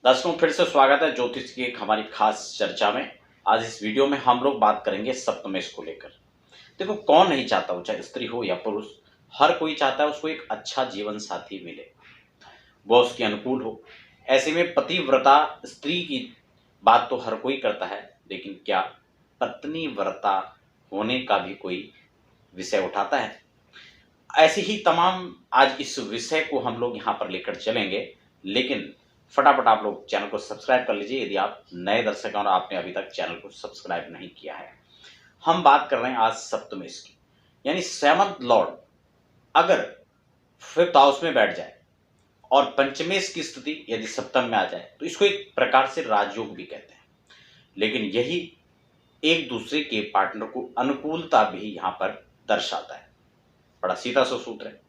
दर्शकों फिर से स्वागत है ज्योतिष की एक हमारी खास चर्चा में। आज इस वीडियो में हम लोग बात करेंगे सप्तमेश को लेकर। देखो, कौन नहीं चाहता हो, चाहे स्त्री हो या पुरुष, हर कोई चाहता है उसको एक अच्छा जीवन साथी मिले, वो उसके अनुकूल हो। ऐसे में पतिव्रता स्त्री की बात तो हर कोई करता है, लेकिन क्या पत्नी व्रता होने का भी कोई विषय उठाता है? ऐसे ही तमाम आज इस विषय को हम लोग यहाँ पर लेकर चलेंगे, लेकिन फटाफट आप लोग चैनल को सब्सक्राइब कर लीजिए यदि आप नए दर्शक हैं और आपने अभी तक चैनल को सब्सक्राइब नहीं किया है। हम बात कर रहे हैं आज सप्तमेश की, यानी सेवंथ लॉर्ड अगर फिफ्थ हाउस में बैठ जाए और पंचमेश की स्थिति यदि सप्तम में आ जाए तो इसको एक प्रकार से राजयोग भी कहते हैं। लेकिन यही एक दूसरे के पार्टनर को अनुकूलता भी यहाँ पर दर्शाता है। बड़ा सीधा सा सूत्र है।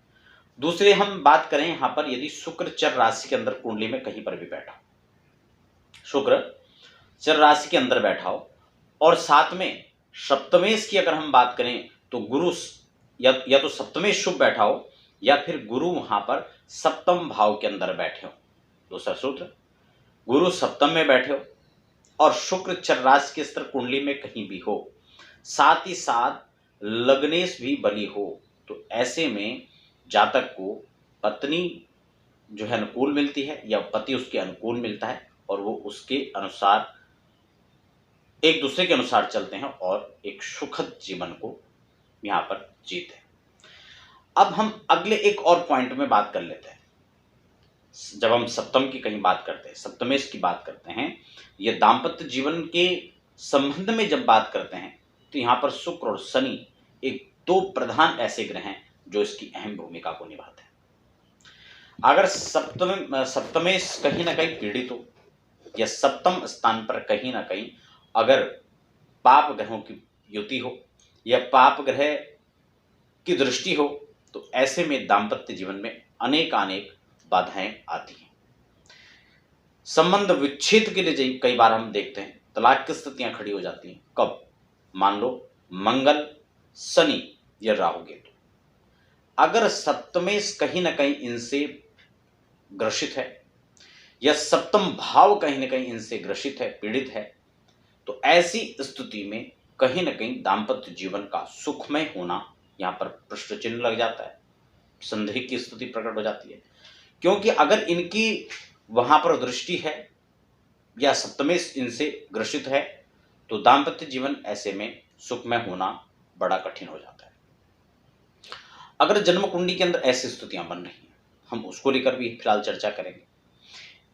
दूसरे हम बात करें यहां पर, यदि शुक्र चर राशि के अंदर कुंडली में कहीं पर भी बैठा, शुक्र चर राशि के अंदर बैठा हो और साथ में सप्तमेश की अगर हम बात करें तो गुरु या तो सप्तमेश शुभ बैठा हो या फिर गुरु वहां पर सप्तम भाव के अंदर बैठे हो। दूसरा सूत्र, गुरु सप्तम में बैठे हो और शुक्र चर राशि के स्तर कुंडली में कहीं भी हो, साथ ही साथ लग्नेश भी बली हो, तो ऐसे में जातक को पत्नी जो है अनुकूल मिलती है या पति उसके अनुकूल मिलता है और वो उसके अनुसार एक दूसरे के अनुसार चलते हैं और एक सुखद जीवन को यहाँ पर जीते हैं। अब हम अगले एक और पॉइंट में बात कर लेते हैं। जब हम सप्तम की कहीं बात करते हैं, सप्तमेश की बात करते हैं, ये दाम्पत्य जीवन के संबंध में जब बात करते हैं तो यहाँ पर शुक्र और शनि एक दो प्रधान ऐसे ग्रह हैं जो इसकी अहम भूमिका को निभाते हैं। अगर सप्तमेश कहीं ना कहीं पीड़ित हो या सप्तम स्थान पर कहीं ना कहीं अगर पाप ग्रहों की युति हो या पाप ग्रह की दृष्टि हो, तो ऐसे में दाम्पत्य जीवन में अनेक बाधाएं आती हैं। संबंध विच्छेद के लिए कई बार हम देखते हैं तलाक की स्थितियां खड़ी हो जाती हैं। कब? मान लो मंगल, शनि या राहु केतु अगर सप्तमेश कहीं ना कहीं इनसे ग्रसित है या सप्तम भाव कहीं ना कहीं इनसे ग्रसित है, पीड़ित है, तो ऐसी स्थिति में कहीं ना कहीं दाम्पत्य जीवन का सुखमय होना यहां पर प्रश्न चिन्ह लग जाता है, संदेह की स्थिति प्रकट हो जाती है। क्योंकि अगर इनकी वहां पर दृष्टि है या सप्तमेश इनसे ग्रसित है तो दाम्पत्य जीवन ऐसे में सुखमय होना बड़ा कठिन हो जाता है। अगर जन्म कुंडली के अंदर ऐसी स्थितियां बन रही हैं, हम उसको लेकर भी फिलहाल चर्चा करेंगे।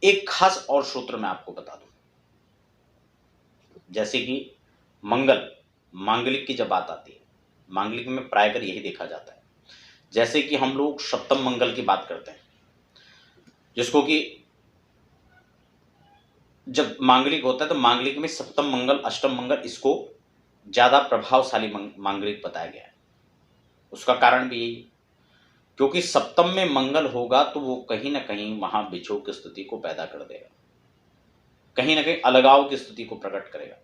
एक खास और सूत्र मैं आपको बता दूं, जैसे कि मंगल, मांगलिक की जब बात आती है, मांगलिक में प्रायकर यही देखा जाता है। जैसे कि हम लोग सप्तम मंगल की बात करते हैं, जिसको कि जब मांगलिक होता है तो मांगलिक में सप्तम मंगल, अष्टम मंगल, इसको ज्यादा प्रभावशाली मांगलिक बताया गया है। उसका कारण भी यही, क्योंकि सप्तम में मंगल होगा तो वो कहीं ना कहीं वहां विछोह की स्थिति को पैदा कर देगा, कहीं ना कहीं अलगाव की स्थिति को प्रकट करेगा।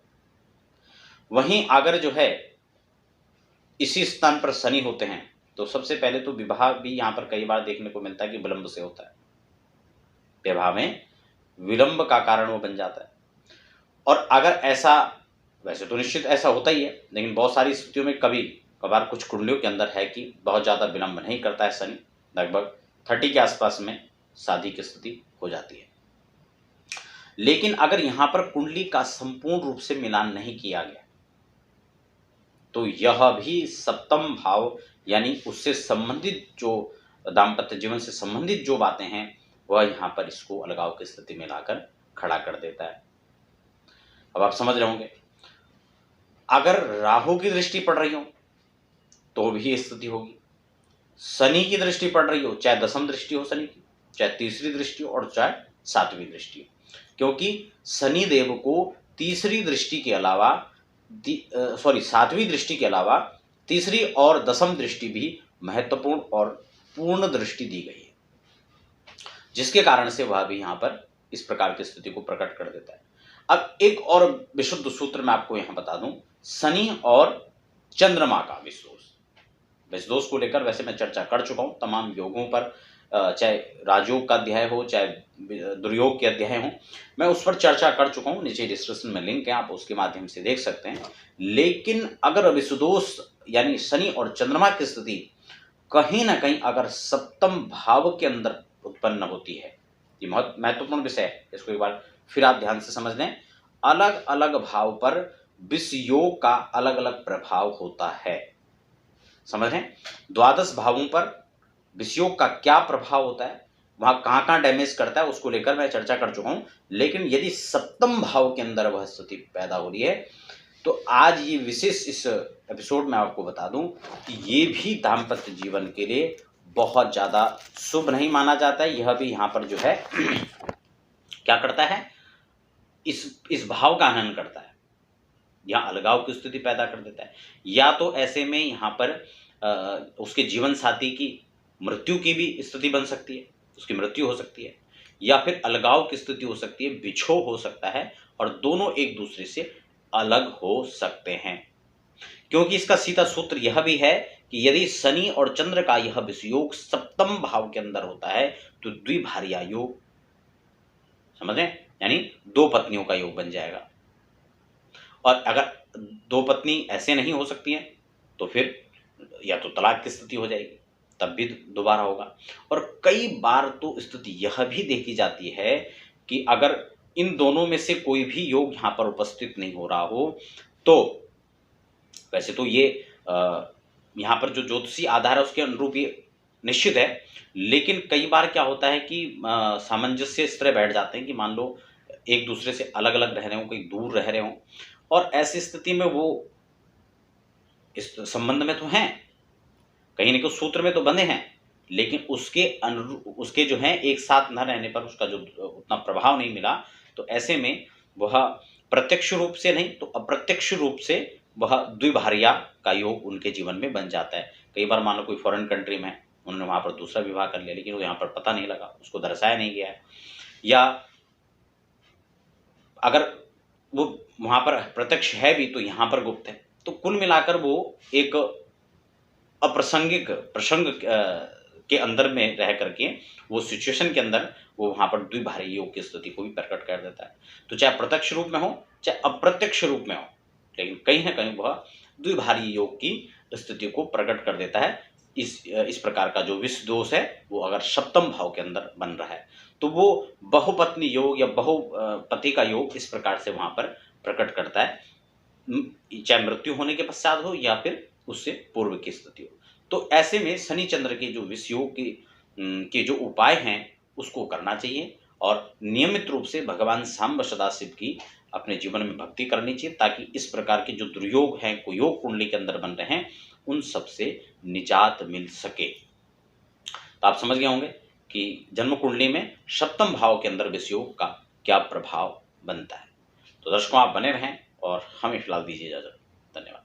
वहीं अगर जो है इसी स्थान पर शनि होते हैं तो सबसे पहले तो विवाह भी यहां पर कई बार देखने को मिलता है कि विलंब से होता है, विवाह में विलंब का कारण वो बन जाता है। और अगर ऐसा, वैसे तो निश्चित ऐसा होता ही है, लेकिन बहुत सारी स्थितियों में कभी कभार कुछ कुंडलियों के अंदर है कि बहुत ज़्यादा विलंब नहीं करता है शनि, लगभग 30 के आसपास में शादी की स्थिति हो जाती है। लेकिन अगर यहाँ पर कुंडली का संपूर्ण रूप से मिलान नहीं किया गया तो यह भी सप्तम भाव यानी उससे संबंधित जो दाम्पत्य जीवन से संबंधित जो बातें हैं वह यहाँ पर इसको अलगाव की स्थिति में लाकर खड़ा कर देता है। अब आप समझ रहे होंगे, अगर राहु की दृष्टि पड़ रही हो तो भी स्थिति होगी, शनि की दृष्टि पड़ रही हो, चाहे दसम दृष्टि हो शनि की, चाहे तीसरी दृष्टि हो और चाहे सातवीं दृष्टि हो, क्योंकि शनि देव को तीसरी दृष्टि के अलावा सातवीं दृष्टि के अलावा तीसरी और दसम दृष्टि भी महत्वपूर्ण और पूर्ण दृष्टि दी गई है, जिसके कारण से वह भी यहां पर इस प्रकार की स्थिति को प्रकट कर देता है। अब एक और विशुद्ध सूत्र मैं आपको यहां बता दूं, शनि और चंद्रमा का विषदोष को लेकर वैसे मैं चर्चा कर चुका हूं तमाम योगों पर, चाहे राजयोग का अध्याय हो, चाहे दुर्योग के अध्याय हो, मैं उस पर चर्चा कर चुका हूँ। नीचे डिस्क्रिप्शन में लिंक है, आप उसके माध्यम से देख सकते हैं। लेकिन अगर विषुदोष यानी शनि और चंद्रमा की स्थिति कहीं ना कहीं अगर सप्तम भाव के अंदर उत्पन्न होती है, ये बहुत महत्वपूर्ण विषय है, इसको एक बार फिर आप ध्यान से समझ लें। अलग अलग भाव पर विष योग का अलग अलग प्रभाव होता है, समझ लें। द्वादश भावों पर विष योग का क्या प्रभाव होता है, वहां कहां कहां डैमेज करता है, उसको लेकर मैं चर्चा कर चुका हूं। लेकिन यदि सप्तम भाव के अंदर वह स्थिति पैदा हो रही है, तो आज ये विशेष इस एपिसोड में आपको बता दूं कि ये भी दाम्पत्य जीवन के लिए बहुत ज्यादा शुभ नहीं माना जाता है। यह भी यहाँ पर जो है क्या करता है, इस भाव का हनन करता है, यहाँ अलगाव की स्थिति पैदा कर देता है। या तो ऐसे में यहाँ पर उसके जीवन साथी की मृत्यु की भी स्थिति बन सकती है, उसकी मृत्यु हो सकती है, या फिर अलगाव की स्थिति हो सकती है, बिछोह हो सकता है, और दोनों एक दूसरे से अलग हो सकते हैं। क्योंकि इसका सीधा सूत्र यह भी है कि यदि शनि और चंद्र का यह विषयोग सप्तम भाव के अंदर होता है तो द्विभार्या योग, समझ रहे, यानी दो पत्नियों का योग बन जाएगा। और अगर दो पत्नी ऐसे नहीं हो सकती हैं तो फिर या तो तलाक की स्थिति हो जाएगी, तब भी दोबारा होगा। और कई बार तो स्थिति यह भी देखी जाती है कि अगर इन दोनों में से कोई भी योग यहाँ पर उपस्थित नहीं हो रहा हो, तो वैसे तो ये यहाँ पर जो ज्योतिषी आधार है उसके अनुरूप ये निश्चित है, लेकिन कई बार क्या होता है कि सामंजस्य इस तरह बैठ जाते हैं कि मान लो एक दूसरे से अलग अलग रह रहे हो, कहीं दूर रह रहे हो, और ऐसी स्थिति में वो इस संबंध में तो हैं, कहीं ना कहीं सूत्र में तो बंधे हैं, लेकिन उसके जो है एक साथ न रहने पर उसका जो उतना प्रभाव नहीं मिला, तो ऐसे में वह प्रत्यक्ष रूप से नहीं तो अप्रत्यक्ष रूप से वह द्विभार्या का योग उनके जीवन में बन जाता है। कई बार मान लो कोई फॉरेन कंट्री में उन्होंने वहां पर दूसरा विवाह कर लिया, लेकिन वो यहाँ पर पता नहीं लगा, उसको दर्शाया नहीं गया है, या अगर वो वहां पर प्रत्यक्ष है भी तो यहाँ पर गुप्त है। तो कुल मिलाकर वो एक अप्रासंगिक प्रसंग के अंदर में रह करके वो सिचुएशन के अंदर वो वहां पर द्विभार्या योग की स्थिति को भी प्रकट कर देता है। तो चाहे प्रत्यक्ष रूप में हो चाहे अप्रत्यक्ष रूप में हो, लेकिन कहीं ना कहीं वह द्विभार्या योग की स्थिति को प्रकट कर देता है। इस प्रकार का जो विष दोष है वो अगर सप्तम भाव के अंदर बन रहा है तो वो बहुपत्नी योग या बहुपति का योग इस प्रकार से वहां पर प्रकट करता है, चाहे मृत्यु होने के पश्चात हो या फिर उससे पूर्व की स्थिति हो। तो ऐसे में शनि चंद्र के जो विष योग के जो उपाय हैं उसको करना चाहिए, और नियमित रूप से भगवान सांब सदाशिव की अपने जीवन में भक्ति करनी चाहिए, ताकि इस प्रकार के जो दुर्योग हैं, कुयोग कुंडली के अंदर बन रहे हैं, उन सब से निजात मिल सके। तो आप समझ गए होंगे कि जन्म कुंडली में सप्तम भाव के अंदर विष योग का क्या प्रभाव बनता है। तो दर्शकों, आप बने रहें और हमें फिलहाल दीजिए इजाजत। धन्यवाद।